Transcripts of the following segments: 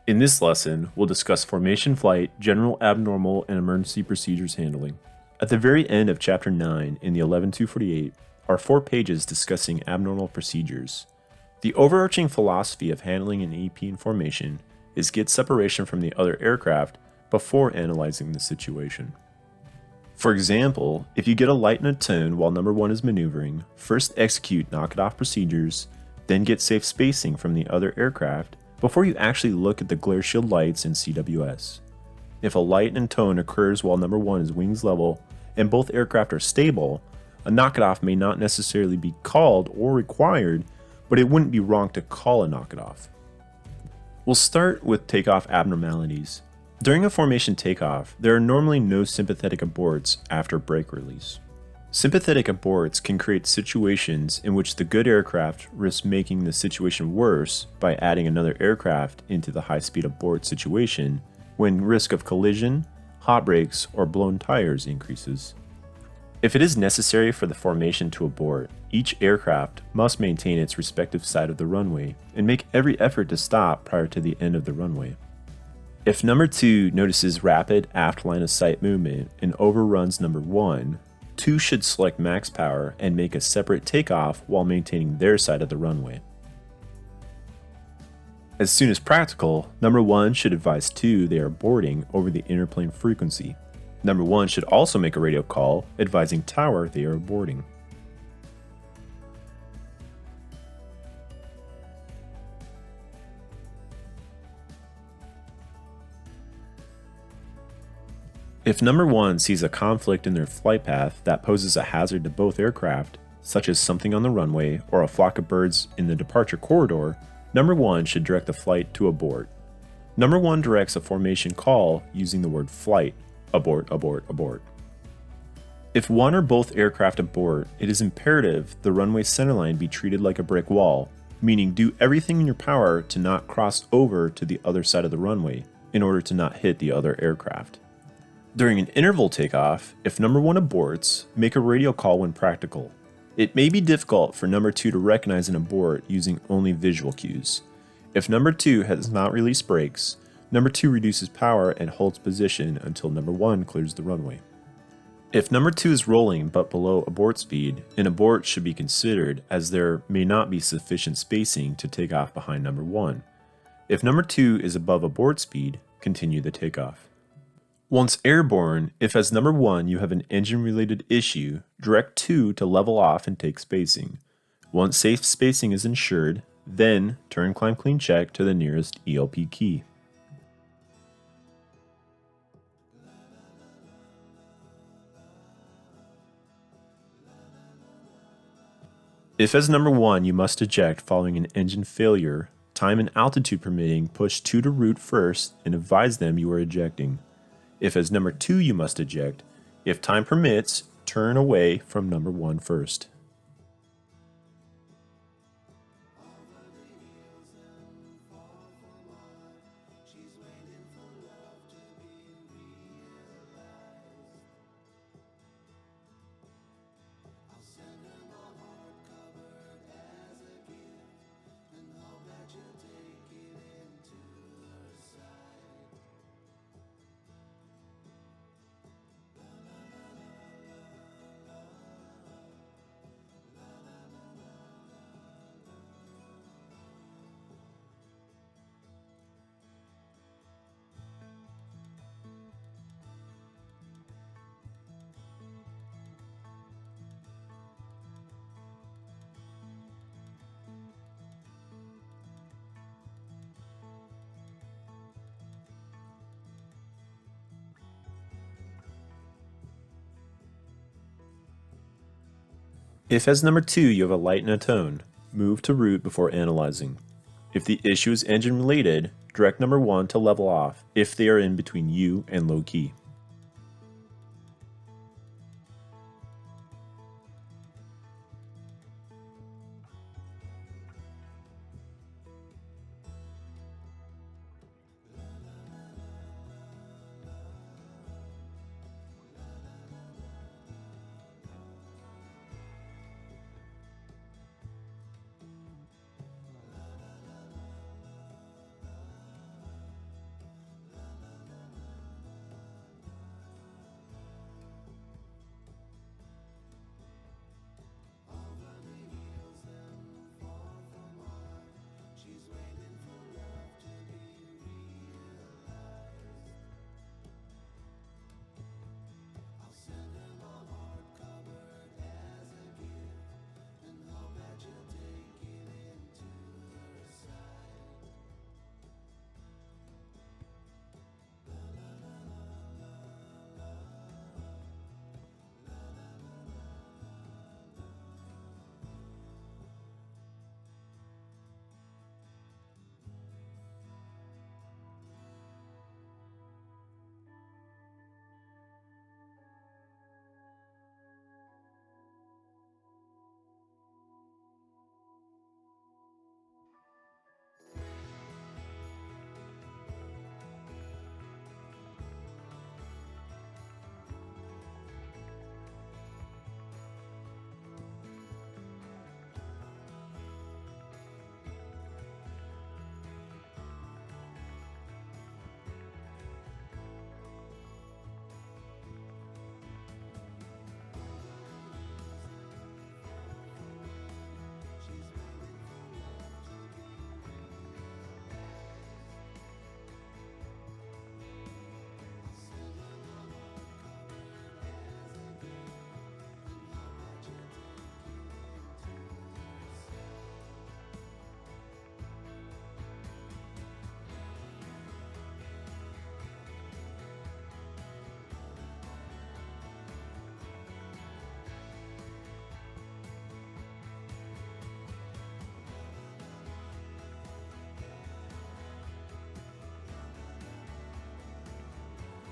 In this lesson, we'll discuss formation flight, general abnormal, and emergency procedures handling. At the very end of Chapter 9 in the 11248 are 4 pages discussing abnormal procedures. The overarching philosophy of handling an EP in formation is get separation from the other aircraft before analyzing the situation. For example, if you get a light and a tone while number 1 is maneuvering, first execute knock-it-off procedures, then get safe spacing from the other aircraft before you actually look at the glare shield lights in CWS. If a light and tone occurs while number 1 is wings level and both aircraft are stable, a knock-it-off may not necessarily be called or required, but it wouldn't be wrong to call a knock-it-off. We'll start with takeoff abnormalities. During a formation takeoff, there are normally no sympathetic aborts after brake release. Sympathetic aborts can create situations in which the good aircraft risks making the situation worse by adding another aircraft into the high-speed abort situation when risk of collision, hot brakes, or blown tires increases. If it is necessary for the formation to abort, each aircraft must maintain its respective side of the runway and make every effort to stop prior to the end of the runway. If number 2 notices rapid aft line of sight movement and overruns number 1, 2 should select max power and make a separate takeoff while maintaining their side of the runway. As soon as practical, number 1 should advise 2 they are boarding over the interplane frequency. Number 1 should also make a radio call advising tower they are boarding. If number 1 sees a conflict in their flight path that poses a hazard to both aircraft, such as something on the runway or a flock of birds in the departure corridor, number 1 should direct the flight to abort. Number 1 directs a formation call using the word flight, abort, abort, abort. If one or both aircraft abort, it is imperative the runway centerline be treated like a brick wall, meaning do everything in your power to not cross over to the other side of the runway in order to not hit the other aircraft. During an interval takeoff, if number 1 aborts, make a radio call when practical. It may be difficult for number 2 to recognize an abort using only visual cues. If number 2 has not released brakes, number 2 reduces power and holds position until number 1 clears the runway. If number 2 is rolling but below abort speed, an abort should be considered as there may not be sufficient spacing to take off behind number 1. If number 2 is above abort speed, continue the takeoff. Once airborne, if as number 1 you have an engine-related issue, direct 2 to level off and take spacing. Once safe spacing is ensured, then turn climb clean check to the nearest ELP key. If as number 1 you must eject following an engine failure, time and altitude permitting, push 2 to route first and advise them you are ejecting. If as number 2 you must eject, if time permits, turn away from number 1 first. If as number 2 you have a light and a tone, move to route before analyzing. If the issue is engine related, direct number 1 to level off if they are in between you and low key.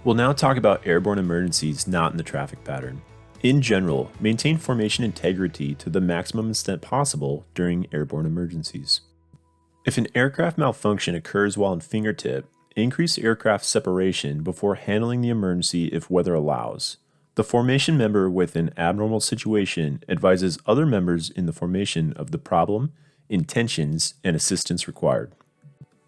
We'll now talk about airborne emergencies not in the traffic pattern. In general, maintain formation integrity to the maximum extent possible during airborne emergencies. If an aircraft malfunction occurs while in fingertip, increase aircraft separation before handling the emergency if weather allows. The formation member with an abnormal situation advises other members in the formation of the problem, intentions, and assistance required.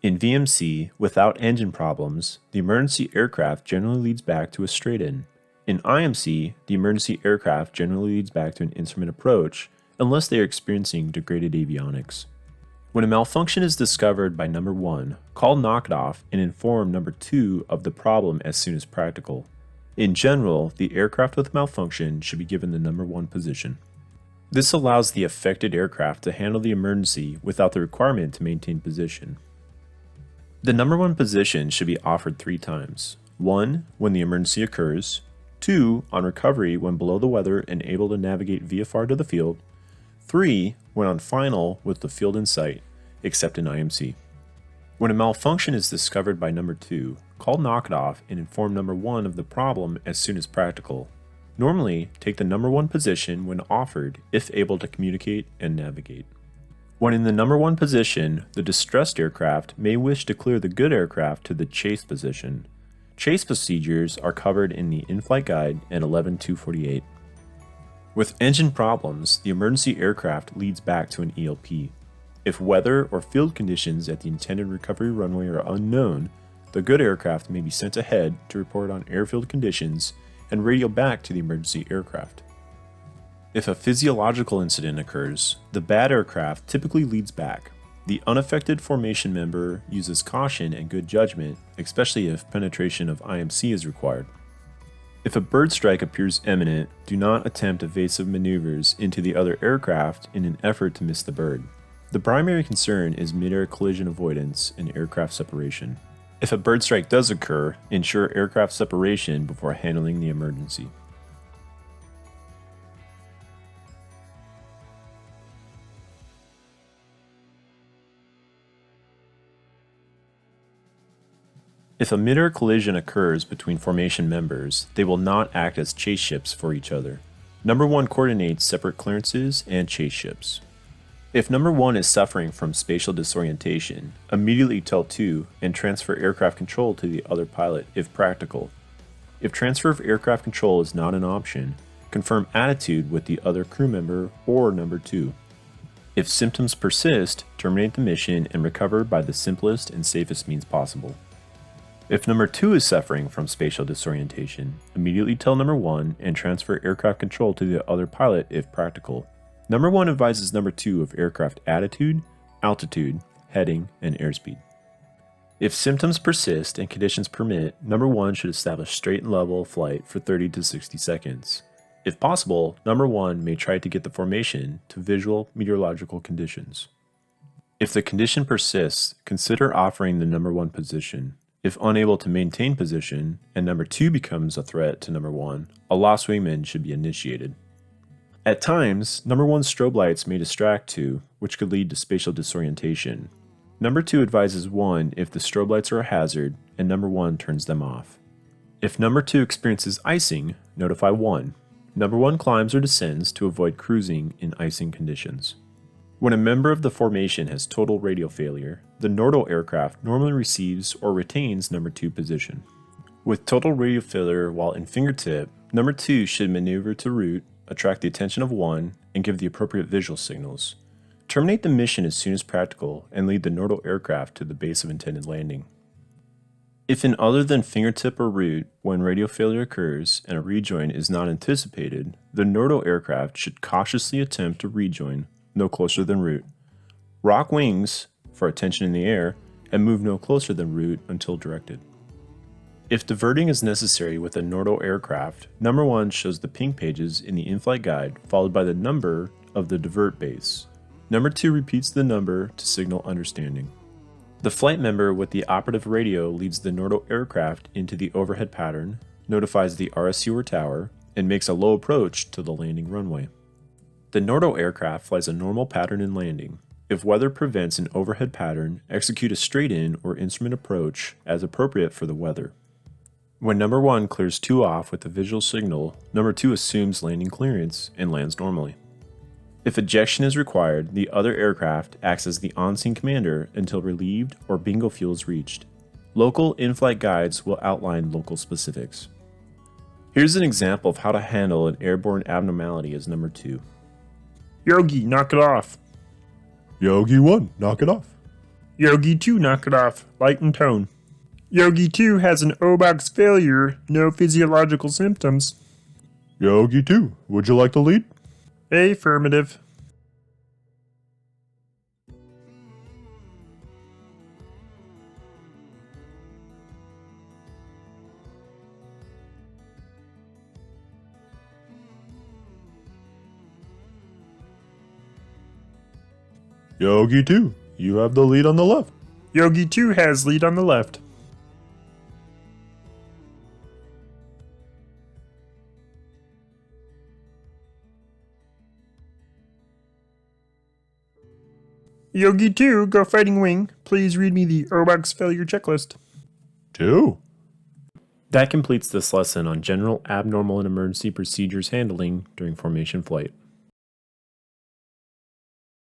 In VMC, without engine problems, the emergency aircraft generally leads back to a straight-in. In IMC, the emergency aircraft generally leads back to an instrument approach unless they are experiencing degraded avionics. When a malfunction is discovered by number 1, call knock it off and inform number 2 of the problem as soon as practical. In general, the aircraft with malfunction should be given the number 1 position. This allows the affected aircraft to handle the emergency without the requirement to maintain position. The number 1 position should be offered 3 times. 1. When the emergency occurs. 2. On recovery when below the weather and able to navigate VFR to the field. 3. When on final with the field in sight, except in IMC. When a malfunction is discovered by number 2, call knock it off and inform number 1 of the problem as soon as practical. Normally, take the number 1 position when offered if able to communicate and navigate. When in the number 1 position, the distressed aircraft may wish to clear the good aircraft to the chase position. Chase procedures are covered in the in-flight guide and 11.248. With engine problems, the emergency aircraft leads back to an ELP. If weather or field conditions at the intended recovery runway are unknown, the good aircraft may be sent ahead to report on airfield conditions and radio back to the emergency aircraft. If a physiological incident occurs, the bad aircraft typically leads back. The unaffected formation member uses caution and good judgment, especially if penetration of IMC is required. If a bird strike appears imminent, do not attempt evasive maneuvers into the other aircraft in an effort to miss the bird. The primary concern is mid-air collision avoidance and aircraft separation. If a bird strike does occur, ensure aircraft separation before handling the emergency. If a mid-air collision occurs between formation members, they will not act as chase ships for each other. Number 1 coordinates separate clearances and chase ships. If number 1 is suffering from spatial disorientation, immediately tell 2 and transfer aircraft control to the other pilot if practical. If transfer of aircraft control is not an option, confirm attitude with the other crew member or number 2. If symptoms persist, terminate the mission and recover by the simplest and safest means possible. If number 2 is suffering from spatial disorientation, immediately tell number 1 and transfer aircraft control to the other pilot if practical. Number 1 advises number 2 of aircraft attitude, altitude, heading, and airspeed. If symptoms persist and conditions permit, number 1 should establish straight and level flight for 30 to 60 seconds. If possible, number 1 may try to get the formation to visual meteorological conditions. If the condition persists, consider offering the number 1 position. If unable to maintain position, and number 2 becomes a threat to number 1, a lost wingman should be initiated. At times, number 1 strobe lights may distract 2, which could lead to spatial disorientation. Number 2 advises 1 if the strobe lights are a hazard, and number 1 turns them off. If number 2 experiences icing, notify 1. Number 1 climbs or descends to avoid cruising in icing conditions. When a member of the formation has total radio failure, the NORDO aircraft normally receives or retains number 2 position. With total radio failure while in fingertip, number 2 should maneuver to route, attract the attention of 1, and give the appropriate visual signals. Terminate the mission as soon as practical and lead the NORDO aircraft to the base of intended landing. If in other than fingertip or route, when radio failure occurs and a rejoin is not anticipated, the NORDO aircraft should cautiously attempt to rejoin no closer than route. Rock wings for attention in the air and move no closer than route until directed. If diverting is necessary with a NORDO aircraft, number 1 shows the ping pages in the in-flight guide followed by the number of the divert base. Number 2 repeats the number to signal understanding. The flight member with the operative radio leads the NORDO aircraft into the overhead pattern, notifies the RSU or tower, and makes a low approach to the landing runway. The NORDO aircraft flies a normal pattern in landing. If weather prevents an overhead pattern, execute a straight-in or instrument approach as appropriate for the weather. When number 1 clears 2 off with a visual signal, number 2 assumes landing clearance and lands normally. If ejection is required, the other aircraft acts as the on-scene commander until relieved or bingo fuel is reached. Local in-flight guides will outline local specifics. Here's an example of how to handle an airborne abnormality as number 2. Yogi, knock it off. Yogi 1, knock it off. Yogi 2, knock it off. Lighten tone. Yogi 2 has an O-box failure, no physiological symptoms. Yogi 2, would you like to lead? Affirmative. Yogi 2, you have the lead on the left. Yogi 2 has lead on the left. Yogi 2, go fighting wing. Please read me the O-box failure checklist. 2. That completes this lesson on general abnormal and emergency procedures handling during formation flight.